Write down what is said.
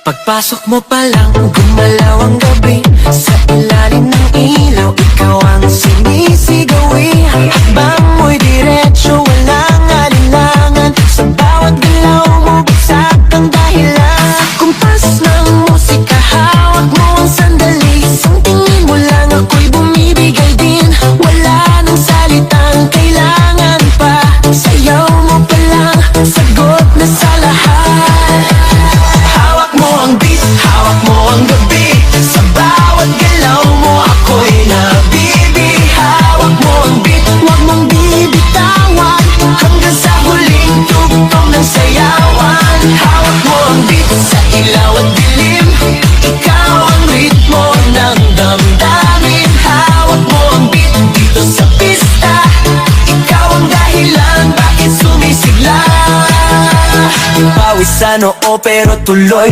Pagpasok mo pa lang, gumalaw ang gabi. Sa ilalim ng ilaw, ikaw ang sinisigawi. Hakbang mo'y diretso, walang alinlangan. Sa bawat galaw mo, bagsak ang dahilan. Kumpas ng musika, hawak mo ang sandali. Isang tingin mo lang, ako'y bumibigay din. Wala nang salitang kailangan pa. Sayaw mo pa lang, sagot na sa lahat. Hawak mo ang beat, hawak mo ang gabi. Sa bawat galaw mo, ako'y nabibi. Hawak mo ang beat, huwag mong bibitawan. Hanggang sa huling tugtog ng sayawan. Hawak mo ang beat, sa ilaw at dilim. Ikaw ang ritmo ng damdamin. Hawak mo ang beat, dito sa pista. Ikaw ang dahilan, bakit sumisigla. Pawis sa noo pero tuloy